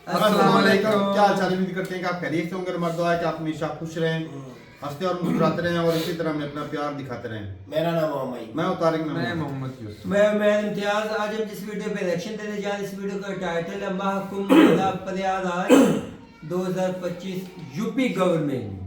अस्सलाम वालेकुम। क्या हाल चाल, उम्मीद करते हैं कि आप खैरियत से होंगे। हमारी दुआ है कि आप हमेशा खुश रहें, हंसते और मुस्कुराते रहें और इसी तरह हमें अपना प्यार दिखाते रहें। मेरा नाम मोहम्मद, मैं तारिक, मैं मोहम्मद यूसुफ। मैं इम्तियाज। आज हम जिस वीडियो पे रिएक्शन देने जा रहे हैं, इस वीडियो का टाइटल है महाकुंभ प्रयागराज 2025 यूपी गवर्नमेंट।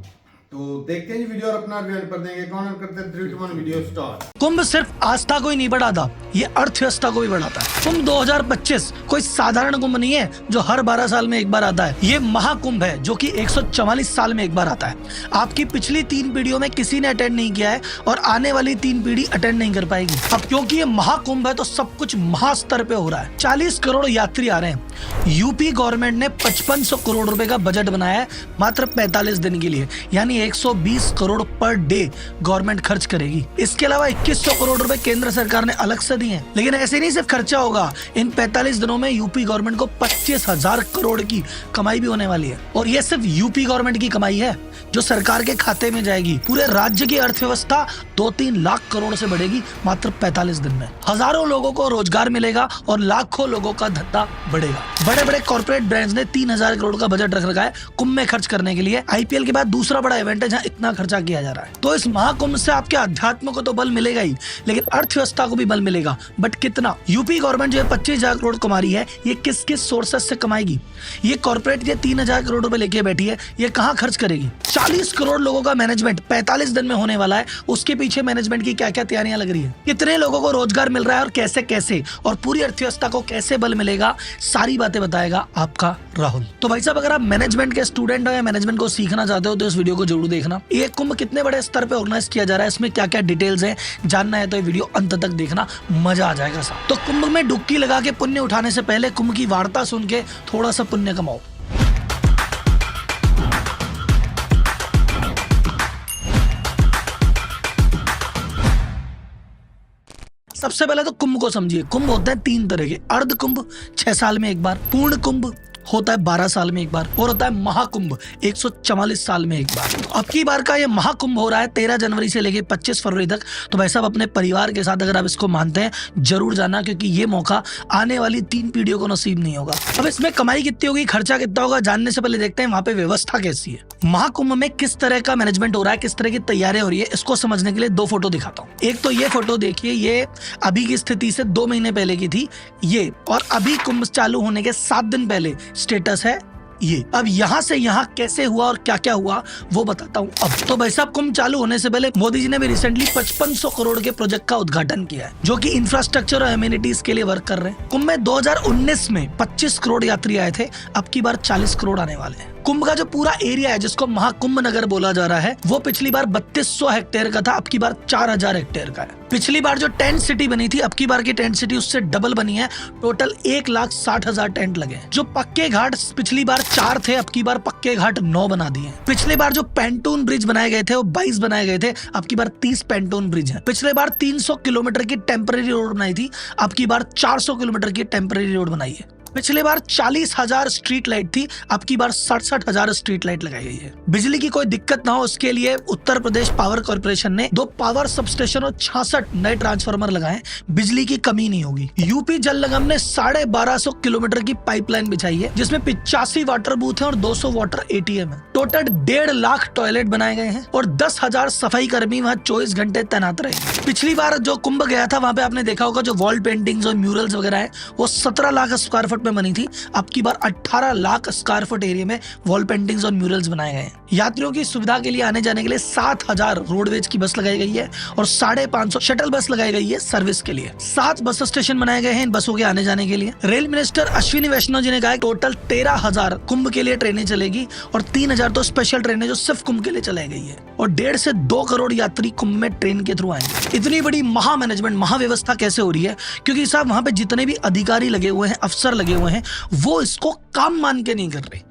तो देखते हैं जी वीडियो और अपना रिव्यू पर देंगे। कौन करते हैं 3 2 1 वीडियो स्टार्ट। कुंभ सिर्फ आस्था को ही नहीं बढ़ाता, ये अर्थव्यवस्था को भी बढ़ाता है। कुंभ 2025 कोई साधारण कुंभ नहीं है जो हर 12 साल में एक बार आता है। ये महाकुंभ है जो कि 144 साल में एक बार आता है। आपकी पिछली 3 पीढ़ियों में किसी ने अटेंड नहीं किया है और आने वाली 3 पीढ़ी अटेंड नहीं कर पाएगी। अब क्योंकि ये महाकुंभ है तो सब कुछ महास्तर पे हो रहा है। 40 करोड़ यात्री आ रहे हैं। यूपी गवर्नमेंट ने 5500 करोड़ रुपए का बजट बनाया है मात्र 45 दिन के लिए, यानी 120 करोड़ पर डे गवर्नमेंट खर्च करेगी। इसके अलावा 2100 करोड़ रुपए केंद्र सरकार ने अलग से दिए हैं। लेकिन ऐसे नहीं सिर्फ खर्चा होगा, इन 45 दिनों में यूपी गवर्नमेंट को 25,000 करोड़ की कमाई भी होने वाली है। और ये सिर्फ यूपी गवर्नमेंट की कमाई है जो सरकार के खाते में जाएगी। पूरे राज्य की अर्थव्यवस्था 2-3 लाख करोड़ से बढ़ेगी मात्र 45 दिन में। हजारों लोगों को रोजगार मिलेगा और लाखों लोगों का धंधा बढ़ेगा। बड़े बड़े कॉर्पोरेट ब्रांड्स ने 3000 करोड़ का बजट रख रखा है कुंभ में खर्च करने के लिए। आईपीएल के बाद दूसरा बड़ा इवेंट है जहां इतना खर्चा किया जा रहा है। तो इस महाकुंभ से आपके अध्यात्म को तो बल मिलेगा ही, लेकिन अर्थव्यवस्था को भी बल मिलेगा। बट कितना? यूपी गवर्नमेंट जो 25,000 करोड़ कमा रही है, ये किस किस सोर्सेस से कमाएगी? ये कॉर्पोरेट ये 3000 करोड़ रुपए लेके बैठी है, ये कहाँ खर्च करेगी? 40 करोड़ लोगों का मैनेजमेंट 45 दिन में होने वाला है। उसके पीछे मैनेजमेंट की क्या क्या तैयारियां लग रही है, कितने लोगों को रोजगार मिल रहा है और कैसे कैसे, और पूरी अर्थव्यवस्था को कैसे बल मिलेगा, सारी बातें बताएगा आपका राहुल। तो भाई साहब, अगर आप मैनेजमेंट के स्टूडेंट हो या मैनेजमेंट को सीखना चाहते हो तो इस वीडियो को जरूर देखना। ये कुंभ कितने बड़े स्तर पे ऑर्गेनाइज किया जा रहा है, इसमें क्या क्या डिटेल्स हैं, जानना है तो ये वीडियो अंत तक देखना, मजा आ जाएगा साहब। तो कुंभ में डुबकी लगा के पुण्य उठाने से पहले कुंभ की वार्ता सुन के थोड़ा सा पुण्य कमाओ। सबसे पहले तो कुंभ को समझिए। कुंभ होते हैं 3 तरह के। अर्ध कुंभ 6 साल में एक बार, पूर्ण कुंभ होता है 12 साल में एक बार, और होता है महाकुंभ 144 साल में एक बार। तो अब की बार का ये महाकुंभ हो रहा है 13 जनवरी से लेके 25 फरवरी तक। तो भाई साहब, अपने परिवार के साथ अगर आप इसको मानते हैं जरूर जाना, क्योंकि ये मौका आने वाली 3 पीढ़ियों को नसीब नहीं होगा। अब इसमें कमाई कितनी होगी, खर्चा कितना होगा, जानने से पहले देखते हैं वहां पे व्यवस्था कैसी है। महाकुंभ में किस तरह का मैनेजमेंट हो रहा है, किस तरह की तैयारियां हो रही है, इसको समझने के लिए 2 फोटो दिखाता हूँ। एक तो ये फोटो देखिए, ये अभी की स्थिति से 2 महीने पहले की थी ये, और अभी कुंभ चालू होने के 7 दिन पहले स्टेटस है ये। अब यहाँ से यहाँ कैसे हुआ और क्या क्या हुआ वो बताता हूँ। अब तो भाई साहब, कुंभ चालू होने से पहले मोदी जी ने भी रिसेंटली 5500 करोड़ के प्रोजेक्ट का उद्घाटन किया है, जो कि इंफ्रास्ट्रक्चर और एमिनिटीज के लिए वर्क कर रहे हैं। कुंभ में 2019 में 25 करोड़ यात्री आए थे, अब की बार 40 करोड़ आने वाले हैं। कुंभ का जो पूरा एरिया है, जिसको महाकुंभ नगर बोला जा रहा है, वो पिछली बार 3200 हेक्टेयर का था, अब की बार 4000 हेक्टेयर का है। पिछली बार जो टेंट सिटी बनी थी, अब की बार की टेंट सिटी उससे डबल बनी है। टोटल 1,60,000 टेंट लगे। जो पक्के घाट पिछली बार 4 थे, अब की बार पक्के घाट 9 बना दिए। पिछली बार जो पेंटून ब्रिज बनाए गए थे वो 22 बनाए गए थे, अब की बार 30 पेंटून ब्रिज है। पिछले बार 300 किलोमीटर की टेम्पररी रोड बनाई थी, अब की बार 400 किलोमीटर की टेम्पररी रोड बनाई है। पिछले बार 40,000 स्ट्रीट लाइट थी, अब की बार 67,000 स्ट्रीट लाइट लगाई गई है। बिजली की कोई दिक्कत ना हो उसके लिए उत्तर प्रदेश पावर कॉर्पोरेशन ने 2 पावर सबस्टेशन और 66 नए ट्रांसफार्मर लगाए। बिजली की कमी नहीं होगी। यूपी जल निगम ने 1250 किलोमीटर की पाइपलाइन बिछाई है, जिसमें 85 वाटर बूथ है और 200 वाटर एटीएम है। टोटल 1.5 लाख टॉयलेट बनाए गए हैं और 10,000 सफाई कर्मी वहाँ 24 घंटे तैनात रहे। पिछली बार जो कुंभ गया था, वहाँ पे आपने देखा होगा जो वॉल पेंटिंग्स और म्यूरल्स वगैरह है, वो 17 लाख स्क्वायर फुट में बनी थी। अब की बार 18 लाख स्क्वायर फुट एरिया में वॉल पेंटिंग्स और म्यूरल्स बनाए गए हैं। यात्रियों की सुविधा के लिए आने जाने के लिए 7000 रोडवेज की बस लगाई गई है और 550 शटल बस लगाई गई है सर्विस के लिए। 7 बस स्टेशन बनाए गए हैं इन बसों के आने जाने के लिए। रेल मिनिस्टर अश्विनी वैष्णव जी ने कहा टोटल 13,000 कुंभ के लिए ट्रेनें चलेगी और 3,000 तो स्पेशल ट्रेनें जो सिर्फ कुंभ के लिए चलाई गई है, और 1.5 से 2 करोड़ यात्री कुंभ में ट्रेन के थ्रू आएंगे। इतनी बड़ी महा मैनेजमेंट, महाव्यवस्था कैसे हो रही है? क्योंकि साहब, वहां पे जितने भी अधिकारी लगे हुए हैं, अफसर लगे हुए हैं, वो इसको काम मान के नहीं कर रहे।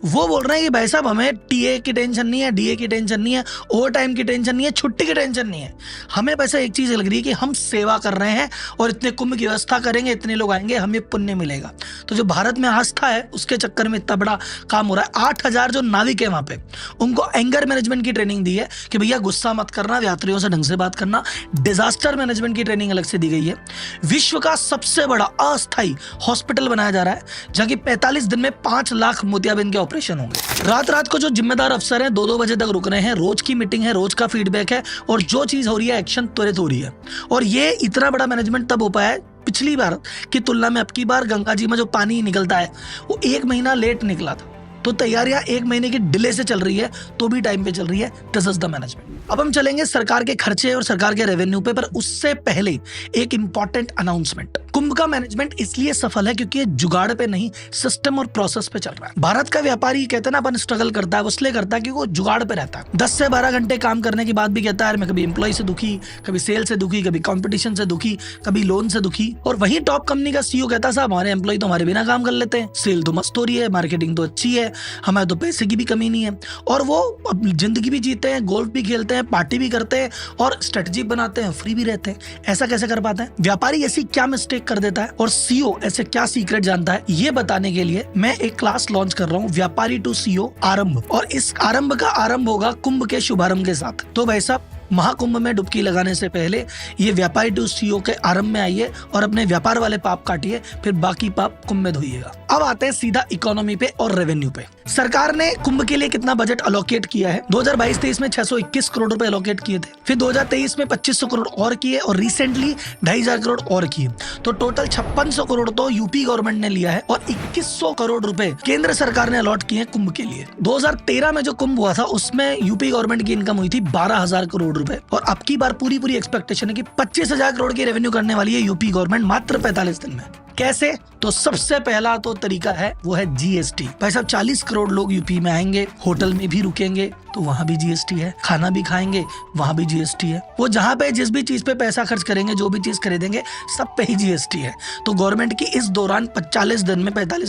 वो बोल रहे हैं कि भाई साहब हमें टीए की टेंशन नहीं है, डीए की टेंशन नहीं है, ओवर टाइम की टेंशन नहीं है, छुट्टी की टेंशन नहीं है। हमें पैसा एक चीज लग रही है कि हम सेवा कर रहे हैं और इतने कुंभ की व्यवस्था करेंगे, इतने लोग आएंगे, हमें पुण्य मिलेगा। तो जो भारत में आस्था है उसके चक्कर में इतना बड़ा काम हो रहा है। 8,000 जो नाविक है वहां पे, उनको एंगर मैनेजमेंट की ट्रेनिंग दी है कि भैया गुस्सा मत करना, यात्रियों से ढंग से बात करना। डिजास्टर मैनेजमेंट की ट्रेनिंग अलग से दी गई है। विश्व का सबसे बड़ा अस्थायी हॉस्पिटल बनाया जा रहा है जहां की 45 दिन में 5 लाख मोतियाबिंद के ऑपरेशन होंगे। रात रात को जो जिम्मेदार अफसर हैं 2-2 बजे तक रुक रहे हैं, रोज की मीटिंग है, रोज का फीडबैक है और जो चीज हो रही है एक्शन त्वरित हो रही है। और ये इतना बड़ा मैनेजमेंट तब हो पाया है पिछली बार की तुलना में। अब की बार गंगा जी में जो पानी निकलता है वो 1 महीना लेट निकला था, तो तैयारियां 1 महीने की डिले से चल रही है तो भी टाइम पे चल रही है। This is the management. अब हम चलेंगे सरकार के खर्चे और सरकार के रेवेन्यू पे, पर उससे पहले एक इंपॉर्टेंट अनाउंसमेंट। कुंभ का मैनेजमेंट इसलिए सफल है क्योंकि ये जुगाड़ पे नहीं, सिस्टम और प्रोसेस पे चल रहा है। भारत का व्यापारी कहते हैं ना अपन स्ट्रगल करता है, वो इसलिए करता है क्योंकि वो जुगाड़ पे रहता है। 10 से 12 घंटे काम करने के बाद भी कहता है मैं कभी एम्प्लॉय से दुखी, कभी सेल से दुखी, कभी कंपटीशन से दुखी, कभी लोन से दुखी। और वही टॉप कंपनी का सीईओ कहता है साहब हमारे एम्प्लॉय तो हमारे बिना काम कर लेते हैं, सेल तो मस्त हो रही है, मार्केटिंग तो अच्छी है, हमारे तो पैसे की भी कमी नहीं है। और वो अपनी जिंदगी भी जीते हैं, गोल्फ भी खेलते हैं, पार्टी भी करते हैं और स्ट्रेटजी बनाते हैं, फ्री भी रहते हैं। ऐसा कैसे कर पाते हैं? व्यापारी ऐसी क्या मिस्टेक कर देता है और सीईओ ऐसे क्या सीक्रेट जानता है, ये बताने के लिए मैं एक क्लास लॉन्च कर रहा हूँ, व्यापारी टू सीईओ आरंभ। और इस आरंभ का आरंभ होगा कुंभ के शुभारंभ के साथ। तो भाई साहब महाकुंभ में डुबकी लगाने से पहले ये व्यापारी टू सीईओ के आरंभ में आइए और अपने व्यापार वाले पाप काटिए, फिर बाकी पाप कुंभ में धोइएगा। अब आते हैं सीधा इकोनॉमी पे और रेवेन्यू पे। सरकार ने कुंभ के लिए कितना बजट अलोकेट किया है? 2022-23 में 621 करोड़ रुपए अलोकेट किए थे, फिर 2023 में 2500 करोड़ और किए और रिसेंटली 2500 करोड़ और किए। तो टोटल 5600 करोड़ तो यूपी गवर्नमेंट ने लिया है और 2100 करोड़ रुपए केंद्र सरकार ने अलॉट किए कुंभ के लिए। 2013 में जो कुंभ हुआ था उसमें यूपी गवर्नमेंट की इनकम हुई थी 12,000 करोड़ रुपए और अब की बार पूरी एक्सपेक्टेशन है कि 25,000 करोड़ की रेवेन्यू करने वाली है यूपी गवर्नमेंट मात्र 45 दिन में। कैसे? तो सबसे पहला तो तरीका है वो है जीएसटी। भाई साहब 40 करोड़ लोग यूपी में आएंगे, होटल में भी रुकेंगे तो वहां भी जीएसटी है, खाना भी खाएंगे वहां भी जीएसटी है। वो जहां पे जिस भी चीज पे पैसा खर्च करेंगे, जो भी चीज खरीदेंगे, सब पे ही जीएसटी है। तो गवर्नमेंट की इस दौरान 45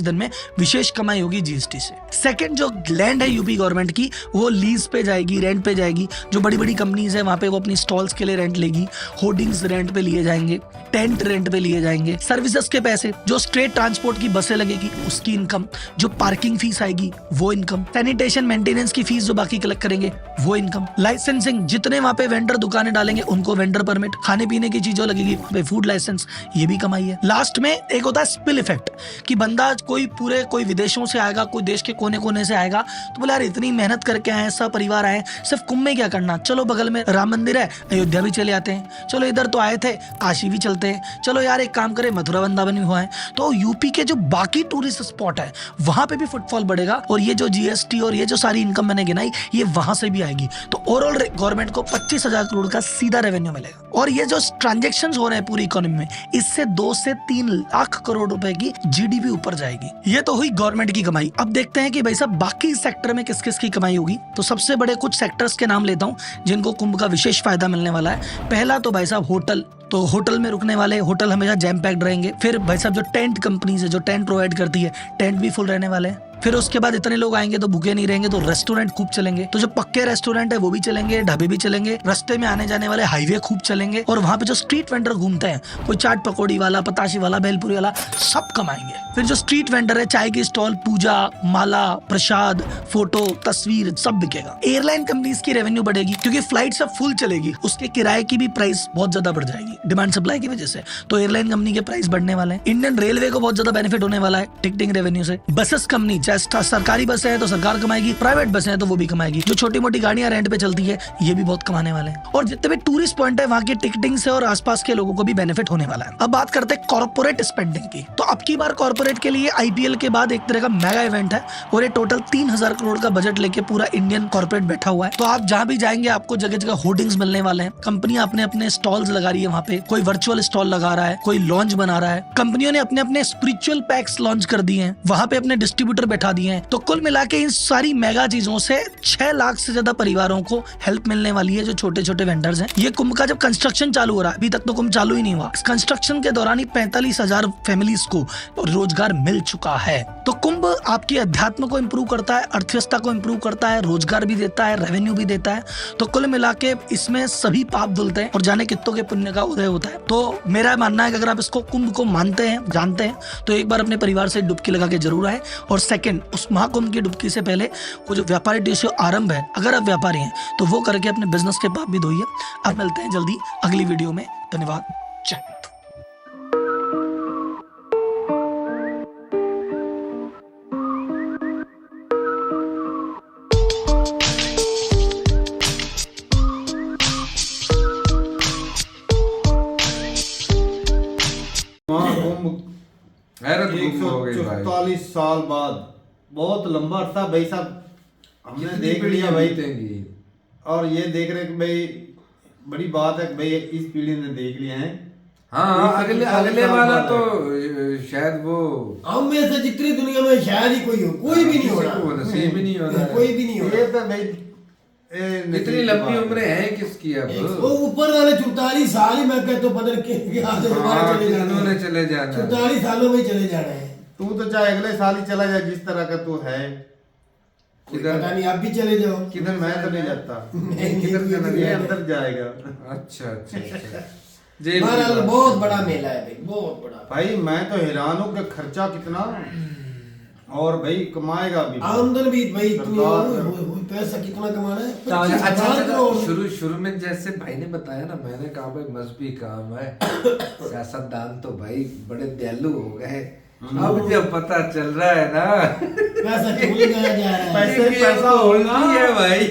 दिन में विशेष कमाई होगी जीएसटी से। सेकंड, जो लैंड है यूपी गवर्नमेंट की वो लीज पे जाएगी, रेंट पे जाएगी। जो बड़ी बड़ी कंपनीज है वहां पे वो अपनी स्टॉल्स के लिए रेंट लेगी, होर्डिंग्स रेंट पे लिए जाएंगे, टेंट रेंट पे लिए जाएंगे, सर्विसेज के पैसे, जो स्टेट ट्रांसपोर्ट की बसें लगेगी उसकी इनकम, जो पार्किंग फीस आएगी वो इनकम, सैनिटेशन मेंटेनेंस की फीस जो बाकी कलेक्ट करेंगे वो इनकम, लाइसेंसिंग, जितने वहां पे वेंडर दुकानें डालेंगे उनको वेंडर परमिट, खाने पीने की चीजों लगेगी फूड लाइसेंस, ये भी कमाई है। लास्ट में एक होता है स्पिल इफेक्ट कि बंदा कोई विदेशों से आएगा, कोई देश के कोने कोने से आएगा तो बोले यार इतनी मेहनत करके आए, सब परिवार आए, सिर्फ कुंभ में क्या करना, चलो बगल में राम मंदिर है अयोध्या भी चले आते हैं, चलो इधर तो आए थे काशी भी चलते हैं, चलो यार एक काम करें मथुरा वृंदावन भी हुआ है। तो यूपी के जो बाकी टूरिस्ट स्पॉट है वहां पे भी फुटफॉल बढ़ेगा और ये जो जीएसटी और ये जो सारी इनकम मैंने गिनाई ये वहां से भी आएगी। तो ओवरऑल गवर्नमेंट को 25,000 करोड़ का सीधा रेवेन्यू मिलेगा। और ये जो ट्रांजैक्शंस हो रहे हैं पूरी इकोनॉमी में, इससे 2 से 3 लाख करोड़ रुपए की जीडीपी ऊपर जाएगी। ये तो हुई गवर्नमेंट की कमाई। अब देखते हैं कि भाई साहब बाकी सेक्टर में किस किस की कमाई होगी। तो सबसे बड़े कुछ सेक्टर्स के नाम लेता हूं जिनको कुंभ का विशेष फायदा मिलने वाला है। पहला तो भाई साहब होटल, तो होटल में रुकने वाले, होटल हमेशा जैम पैक्ड रहेंगे। फिर भाई साहब जो टेंट कंपनीज है, जो टेंट प्रोवाइड करती है, टेंट भी फुल रहने वाले हैं। फिर उसके बाद इतने लोग आएंगे तो भूखे नहीं रहेंगे, तो रेस्टोरेंट खूब चलेंगे। तो जो पक्के रेस्टोरेंट है वो भी चलेंगे, ढाबे भी चलेंगे, रास्ते में आने जाने वाले हाईवे खूब चलेंगे और वहां पे जो स्ट्रीट वेंडर घूमते हैं, कोई चाट पकौड़ी वाला, पताशी वाला, भेलपुरी वाला, सब कमाएंगे। फिर जो स्ट्रीट वेंडर है, चाय की स्टॉल, पूजा, माला, प्रसाद, फोटो, तस्वीर, सब बिकेगा। एयरलाइन कंपनीज की रेवेन्यू बढ़ेगी क्योंकि फ्लाइट सब फुल चलेगी, उसके किराए की भी प्राइस बहुत ज्यादा बढ़ जाएगी डिमांड सप्लाई की वजह से। तो एयरलाइन कंपनी के प्राइस बढ़ने वाले हैं। इंडियन रेलवे को बहुत ज्यादा बेनिफिट होने वाला है टिकटिंग रेवेन्यू से। बसेस कंपनी, चाहे सरकारी बस है तो सरकार कमाएगी, प्राइवेट बस है तो वो भी कमाएगी। जो छोटी मोटी गाड़ियां रेंट पे चलती है ये भी बहुत कमाने वाले हैं। और जितने भी टूरिस्ट पॉइंट है वहां की टिकटिंग से और आसपास के लोगों को भी बेनिफिट होने वाला है। अब बात करते हैं कॉर्पोरेट स्पेंडिंग की। तो अब की बार कॉर्पोरेट के लिए आईपीएल के बाद एक तरह का मेगा इवेंट है और ये टोटल 3,000 करोड़ का बजट लेके पूरा इंडियन कॉर्पोरेट बैठा हुआ है। तो आप जहां भी जाएंगे आपको जगह जगह होर्डिंग्स मिलने वाले हैं। कंपनियां अपने अपने स्टॉल्स लगा रही है वहां पे, कोई वर्चुअल स्टॉल लगा रहा है, कोई लॉन्च बना रहा है। कंपनियों ने अपने अपने स्पिरिचुअल पैक्स लॉन्च कर दिए हैं, वहां पे अपने डिस्ट्रीब्यूटर बैठा दिए हैं। तो कुल मिला के इन सारी मेगा चीजों से 6 लाख से ज्यादा परिवारों को हेल्प मिलने वाली है, जो छोटे छोटे वेंडर्स हैं। ये कुंभ का जब कंस्ट्रक्शन चालू हो रहा है, अभी तक तो कुंभ चालू ही नहीं हुआ, इस कंस्ट्रक्शन के दौरान ही 45,000 फैमिलीज को रोजगार मिल चुका है। तो कुंभ आपकी अध्यात्म को इंप्रूव करता है, अर्थव्यवस्था को इंप्रूव करता है, रोजगार भी देता है, रेवेन्यू भी देता है। तो कुल मिला के इसमें सभी पाप धुलते हैं और जाने कितनों के पुण्य का उदय होता है। तो मेरा मानना है कि अगर आप इसको कुंभ को मानते हैं, जानते हैं, तो एक बार अपने परिवार से डुबकी लगा के जरूर आए। और सेकंड, उस महाकुंभ की डुबकी से पहले वो जो व्यापारी डेशो आरंभ है, अगर आप व्यापारी हैं तो वो करके अपने बिजनेस के पाप भी धोइए। आप मिलते हैं जल्दी अगली वीडियो में। धन्यवाद। जय हिंद। महाकुंभ हैरत गुम हो गई भाई। 144 साल बाद, बहुत लंबा अरसा भाई साहब हमने कितनी देख लिया पीढ़ियां भाई। बीतेंगी। और ये देख रहे कि भाई बड़ी बात है कि भाई इस पीढ़ी ने देख लिया है। हाँ, अगले 144 अगले साल वाला बाद तो शायद वो हम में से जितनी दुनिया में शायद ही कोई हो, कोई भी नहीं हो किसी को रहा, नसीब ही नहीं हो रहा है। कोई भी नहीं हो ये रहा। तो भाई इतनी लंबी उम्रें हैं किसकी अब? वो ऊपर वाले 44 साल ही मैं कहता हूँ पता के आगे दोबारा हाँ, चले जाना कितनों ने है। चले जाना है। 44 सालों में ही चले जाना है। तू तो चाहे अगले साल ही चला जाए, जिस तरह का तू है। किधर? पता नहीं, आप भी चले जाओ। किधर मैं तो नहीं जाता, किधर जाना ये है? अंदर जाएगा। अच्छा अच्छा अच्छा। जेल की बहरहाल बात। बहुत बड़ा मेला है भाई, बहुत बड़ा। भाई मैं तो हैरान हूँ कि खर्चा कितना, और भाई कमाएगा भी। आमदन भी भाई इतनी हो, सरदार- पैसा कितना कमाना है? अच्छा 25,000 अच्छा, करोड़। शुरू में जैसे भाई ने बताया ना, मैंने कहा भाई मजहबी काम है, सियासतदान तो भाई बड़े दयालु हो गए। अब जब पता चल रहा है ना, पैसा क्यों लगाया जा रहा है? पैसे ये पैसा तो होगा। उल्टी है भाई।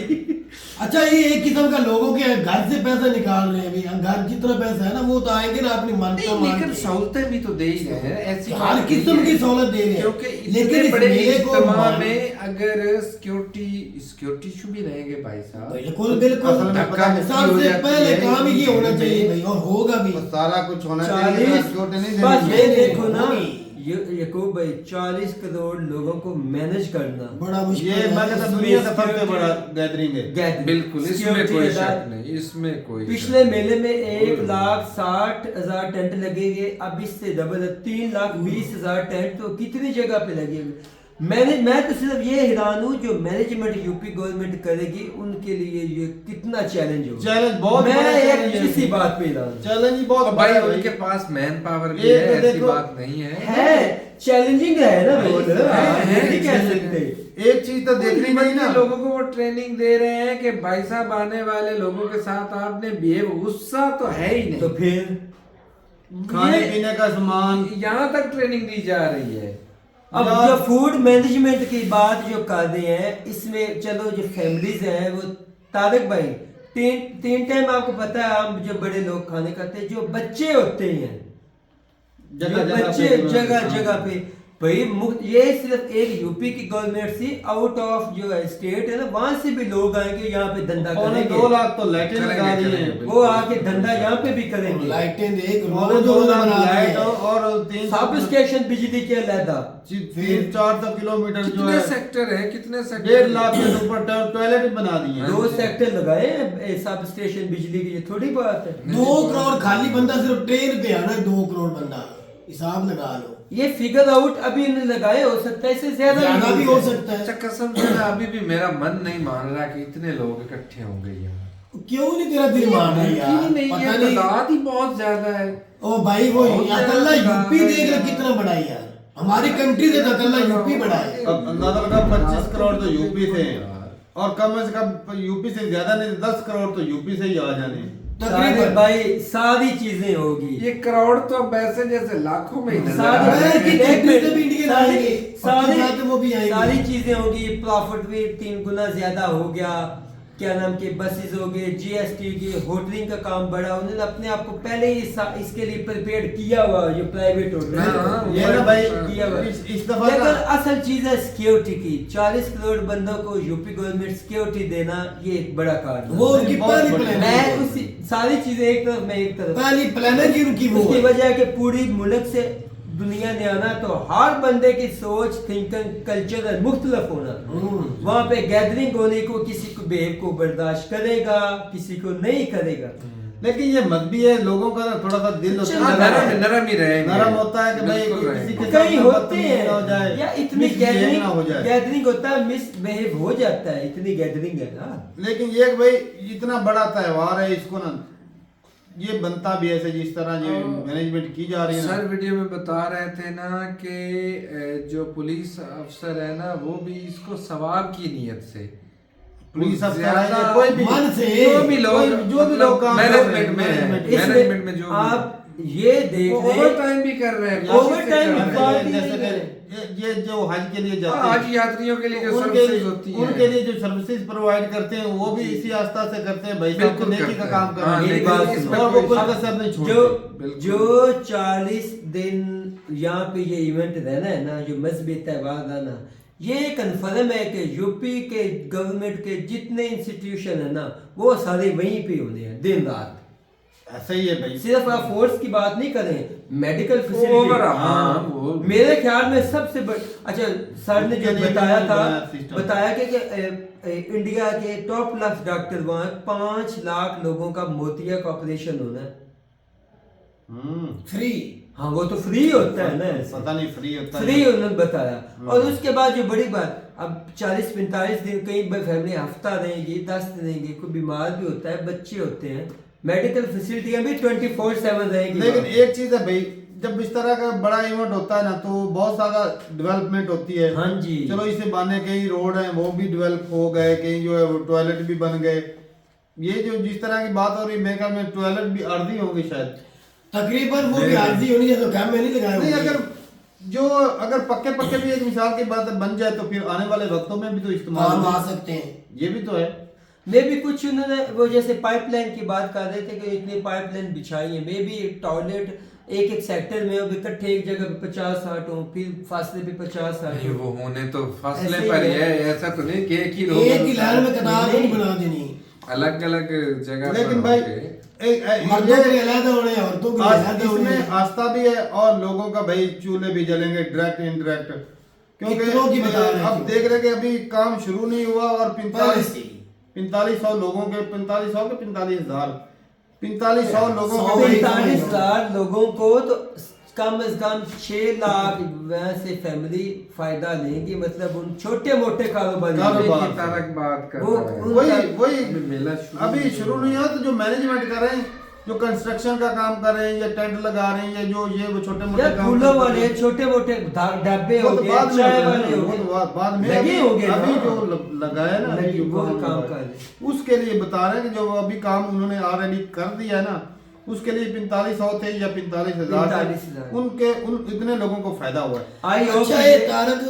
अच्छा, ये एक किस्म का लोगों के घर से पैसा निकाल रहे हैं भाई। घर जितना पैसा है ना, वो तो आएंगे ना अपनी मान्यता नहीं, मान लेकिन के। सहूलतें भी तो दे ही रहे हैं, ऐसी हर बात नहीं किस्म है। की सहूलत दे रहे हैं। क्योंकि लेकिन इतने इस बड़े मेले को इज्तिमा मान- में अगर सिक्योरिटी इशू भी रहेंगे भाई साहब, बिल्कुल बिल्कुल। असल में पता नहीं धक्का सबसे हो पहले जाती है। काम ही ये होना चाहिए भाई, और होगा भी। तो सारा कुछ होना चाहिए, 40 सिक्योरिटी नहीं बस देनी ये चाहिए। देखो ना, होगी। ये यकूब भाई 40 करोड़ लोगों को मैनेज करना बड़ा मुश्किल ये है। मैं कहता दुनिया का सबसे बड़ा गैदरिंग है। गैदरिंग। बिल्कुल, इसमें सिक्योरिटी कोई अदा- शक नहीं, इसमें कोई पिछले शक मेले में 1,60,000 टेंट लगेंगे, अब इससे डबल 3,20,000 टेंट। तो कितनी जगह पे लगेंगे? मैं तो सिर्फ ये हैरान हूँ जो मैनेजमेंट यूपी गवर्नमेंट करेगी, उनके लिए ये कितना चैलेंज होगा। चैलेंज बहुत बड़ा मैं challenge एक है। इसी बात पे हैरान हूँ। चैलेंज ही बहुत और भाई बड़ा है उनके पास मैन पावर भी ये है, तो ऐसी देखो, बात नहीं है। है चैलेंजिंग है ना भाई, रोल, है, नहीं कह challenging सकते। एक चीज तो देखनी नहीं ना, लोगों को वो ट्रेनिंग दे रहे हैं कि भाई साहब आने वाले लोगों के साथ आपने बिहेव, गुस्सा तो है ही नहीं। तो फिर खाने ये- पीने का सामान, यहाँ तक ट्रेनिंग दी जा रही है। अब यार- जो फूड मैनेजमेंट की बात जो कर रहे हैं, इसमें चलो जो फैमिलीज हैं वो तारक भाई तीन टाइम आपको पता है, हम जो बड़े लोग खाने खाते हैं, जो बच्चे होते हैं, जो बच्चे जगह जगह पे भाई मुफ्त, ये सिर्फ एक यूपी की गवर्नमेंट सी, आउट ऑफ जो स्टेट है ना, वहां से भी लोग आएंगे यहाँ पे धंधा पौने करेंगे। 2 लाख तो लाइटें करेंगे, लगा दी करेंगे, हैं। बिल्कुल। वो आके धंधा यहाँ पे भी करेंगे। लाइटें देख, पौने रोज 2 रोज लाख बना रही लाइट है। और 3 सब स्टेशन बिजली के अलहदा 400 किलोमीटर जो कितने है, सेक्टर है, कितने सेक्टर? 1.5 लाख के ऊपर टॉयलेट बना दिए हैं। 2 सेक्टर लगाए हैं सब स्टेशन बिजली की, ये थोड़ी बात है। 2 करोड़ खाली बंदा सिर्फ ट्रेन पे आना है, 2 करोड़ बंदा, हिसाब लगा लो। ये फिगर आउट अभी इन्होंने लगाए, हो सकता है इससे ज्यादा भी हो सकता अच्छा, है। कसम से ना अभी भी मेरा मन नहीं मान रहा कि इतने लोग इकट्ठे होंगे यहाँ। क्यों नहीं तेरा दिल मान रहा है यार? यकीन नहीं पता है, नहीं। तादाद ही बहुत ज्यादा है। ओ भाई, वो बहुत अकेला ज्यादा यूपी है देख रहा यार। कितना बड़ा है यार। हमारी कंट्री से तो अकेला यूपी बड़ा है। अब अंदाजा लगा 25 करोड़ तो यूपी से हैं, और कम से कम यूपी से ज्यादा नहीं 10 करोड़ तो यूपी से ही आ जाने हैं। तकरीबन भाई सारी चीजें होगी। ये करोड़ तो अब ऐसे जैसे लाखों में ही नजर आ सारी- रहे हैं। की कंट्री से भी इंडियन आएंगे, सारी पक्की बात है, वो भी आएंगे। सारी चीजें होगी, प्रॉफिट भी 3 गुना ज्यादा हो गया, क्या नाम के बसेस हो गए, जीएसटी की, होटलिंग का काम बढ़ा, उन्होंने अपने आप को पहले ही इसके लिए प्रिपेयर किया हुआ, जो प्राइवेट होटल हाँ, ये ना भाई किया हुआ। इस दफा लेकिन ना असल चीज है सिक्योरिटी की। 40 करोड़ बंदों को यूपी गवर्नमेंट सिक्योरिटी देना, ये एक बड़ा कार्य वो उनकी बहुत पहली बड़ी- प्लान मैं है। उसी सारी चीजें एक तरफ, मैं एक तरफ। पहली प्लान है कि उनकी वो उसकी है। वजह है कि पूरी मुल्क से दुनिया ने आना तो हर बंदे की सोच थिंकिंग कल्चर मुख्तलिफ होना। वहाँ पे गैदरिंग होने को किसी को बेव को बर्दाश्त करेगा, किसी को नहीं करेगा। लेकिन ये मजहबी है, लोगों का ना थोड़ा सा दिल होता हाँ, है, नरम ही रहेंगे। नरम होता है कि भाई बिल्कुल किसी के कहीं साथ होते बदतमीजी ना हो हैं जाए, या इतनी misbehave ना हो जाए। गैदरिंग होता है, मिसबिहेव हो जाता है, इतनी गैदरिंग है ना। लेकिन ये कि भाई इतना बड़ा त्योहार है, इसको ना ये बनता भी ऐसे जिस तरह ये मैनेजमेंट की जा रही है ना। सर वीडियो में बता रहे थे ना कि जो पुलिस अफसर है ना वो भी इसको सवाब की नीयत से पुलिस अफसर है ज्यादा या कोई भी मन से जो भी लोग जो भी लोग काम कर रहे हैं, मैनेजमेंट में है, management मैनेजमेंट में जो भी आप ये देख वो रहे ओवर टाइम भी कर रहे हैं, ओवर कोशिश टाइम कर रहे हैं। बात ही जैसे नहीं कि ये जो हज के लिए जाते हाँ, हैं, आज यात्रियों के लिए जो उनके सर्विसेज होती है उनके लिए जो सर्विसेज प्रोवाइड करते हैं वो भी इसी आस्था से करते हैं, भाई साहब बिल्कुल को नेकी करते का हैं। काम कर हाँ, रहे मेरी हैं, बात लेकिन सुनो। और वो कोई कसर नहीं जो छोड़ते। बिल्कुल। जो 40 दिन यहाँ पे ये इवेंट रहना है ना, जो मजहबी त्यौहार आना, ये कन्फर्म है कि यूपी के गवर्नमेंट के जितने इंस्टीट्यूशन है ना वो सारे वहीं पे होने हैं दिन रात। ऐसा ही है भाई। सिर्फ आप फोर्स की बात नहीं करें, मेडिकल ओवर, फैसिलिटी। हाँ, वो मेरे ख्याल में सबसे अच्छा सर ने जो उसके लिए बताया भी था, बनाया system। बताया कि इंडिया के टॉप क्लास डॉक्टर वहाँ 5 लाख लोगों का मोतिया का ऑपरेशन होना है। फ्री। हाँ वो तो फ्री होता है ना, पता नहीं फ्री होता है। फ्री उन्होंने बताया। और उसके बाद जो बड़ी बात, अब 40-45 दिन कई फैमिली हफ्ता रहेंगी, 10 दिन रहेंगी, कोई बीमार भी होता है, बच्चे होते हैं, मेडिकल फैसिलिटियां भी 24/7 रहेगी। लेकिन एक चीज है भाई, जब इस तरह का बड़ा इवेंट होता है ना तो बहुत सारा डेवलपमेंट होती है। हाँ जी। चलो इसे बांधने कई रोड हैं वो भी डेवलप हो गए, कहीं जो है वो टॉयलेट भी बन गए। ये जो जिस तरह की बात हो रही है मेरे ख्याल में टॉयलेट भी अर्धी होंगे शायद। तकरीबन वो भी आरजी होनी है तो कैम में नहीं लगाया नहीं, होंगे। अगर पक्के भी एक मिसाल की बात बन जाए तो फिर आने वाले वक्तों में भी तो इस्तेमाल काम हो। आ सकते हैं। ये भी तो है। मे भी कुछ उन्होंने वो जैसे पाइपलाइन की बात कर रहे थे कि इतनी पाइपलाइन बिछाई है, मे भी टॉयलेट एक सेक्टर में अब इकट्ठे एक जगह पे 50-60 हो, फिर फासले पे 50-60 नहीं, वो होने तो फासले ऐसे ही पर ही है। है, ऐसा तो नहीं कि एक ही एक ही लाइन में कतार नहीं। नहीं बना देनी। अलग अलग जगह पर लेकिन भाई होके। मर्दों के लिए अलग होने हैं, औरतों के लिए अलग होने इसमें हैं। आस्था भी है और लोगों का भाई चूल्हे भी जलेंगे डायरेक्ट इनडायरेक्ट, क्योंकि कितनों की बता रहे हैं अब देख रहे कि अभी काम शुरू नहीं हुआ और पहले से ही। 4500 लोगों के 4500 के 45,000 4500 लोगों सौ के 45,000 लोगों को तो कम से कम 6 लाख वैसे फैमिली फायदा लेंगे, मतलब उन छोटे मोटे कारोबार कारोबार। की तरह बात कर वो- रहे हैं। वही मेला अभी शुरू नहीं हुआ, तो जो मैनेजमेंट कर रहे हैं, जो कंस्ट्रक्शन का काम कर रहे हैं या टेंट लगा रहे हैं या जो ये वो छोटे मोटे या फूलों वाले छोटे मोटे डब्बे हो गए, चाय वाले हो वो तो गए, बाद में लगे होंगे अभी ना। जो लगाया ना, अभी लगे, जो वो काम काम लगा कर है, रहे। उसके लिए बता रहे हैं कि जो अभी काम उन्होंने ऑलरेडी कर दिया है ना, उसके लिए 4500 थे या 45,000 45,000 उनके उन इतने लोगों को फायदा हुआ है। आई होप अच्छा ये तारक,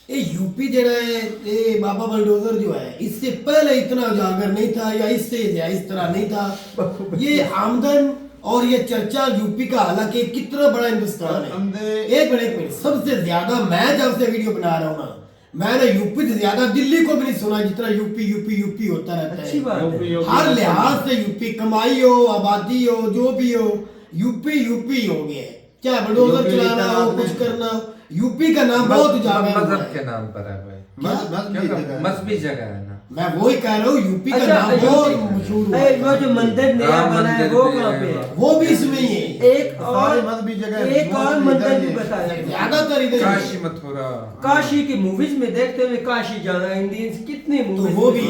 ये यूपी जरा है, ये बाबा बलडोजर जो है, इससे पहले इतना उजागर नहीं था या इससे इस तरह नहीं था। ये आमदन और ये चर्चा यूपी का, हालांकि कितना बड़ा हिंदुस्तान है। एक मिनट, सबसे ज्यादा मैं जब से वीडियो बना रहा हूँ ना, मैंने यूपी से ज्यादा दिल्ली को भी नहीं सुना जितना यूपी यूपी यूपी होता रहता अच्छी है। बात है। हर लिहाज से यूपी, कमाई हो, आबादी हो, जो भी हो, यूपी यूपी हो गया है। चाहे बलडोजर यूपी चलाना का हो, नाम कुछ है। करना हो, यूपी का नाम बहुत उजागर हुआ मजहब है। के नाम पर है भाई, मजहबी मजहबी जगह है ना। मैं वही कह रहा हूँ, यूपी का अच्छा, नाम बहुत मशहूर हुआ वो है। जो मंदिर नया हाँ, बना है मंदिर वो भी कहाँ है पे है? वहाँ। वो भी इसमें ही है। एक सारे और मजहबी जगह एक और मजहबी मंदिर इधर भी ही है। बताया गया। ज्यादातर इधर ही है। काशी मथुरा। काशी की मूवीज में देखते हुए काशी जाना, इंडियंस कितने मूवीज वो भी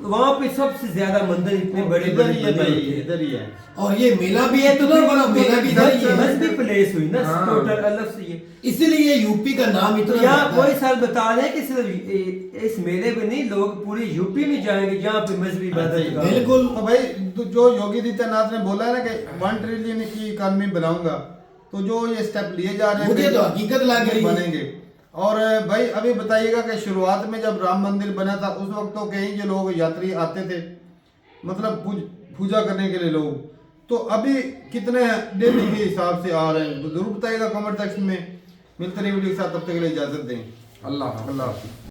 वहाँ पे सबसे ज्यादा मंदिर इतने बड़े इधर बड़े ही है बने भाई, होते हैं। इधर ही है। और ये मेला भी है, इतना बड़ा मेला भी इधर ही है। मजहबी प्लेस हुई ना, हाँ। टोटल अलग से ये। इसीलिए यूपी का नाम इतना यहाँ ज्यादा वही है। साल बता रहे हैं कि सिर्फ इस मेले में नहीं, लोग पूरी यूपी में जाएंगे जहाँ पे मजहबी इबादत का। बिल्कुल। तो भाई जो योगी आदित्यनाथ ने बोला है ना कि 1 ट्रिलियन की इकोनॉमी बनाऊंगा, तो जो ये स्टेप लिए जा रहे हैं मुझे तो हकीकत लग रही है। बनेंगे। और भाई अभी बताइएगा कि शुरुआत में जब राम मंदिर बना था उस वक्त तो कहीं जो लोग यात्री आते थे, मतलब पूजा करने के लिए लोग, तो अभी कितने डेली के हिसाब से आ रहे हैं जरूर बताइएगा कमेंट सेक्शन में। मिलते रहिए वीडियो के साथ, तब तक के लिए इजाजत दें। अल्लाह हाफ़िज़।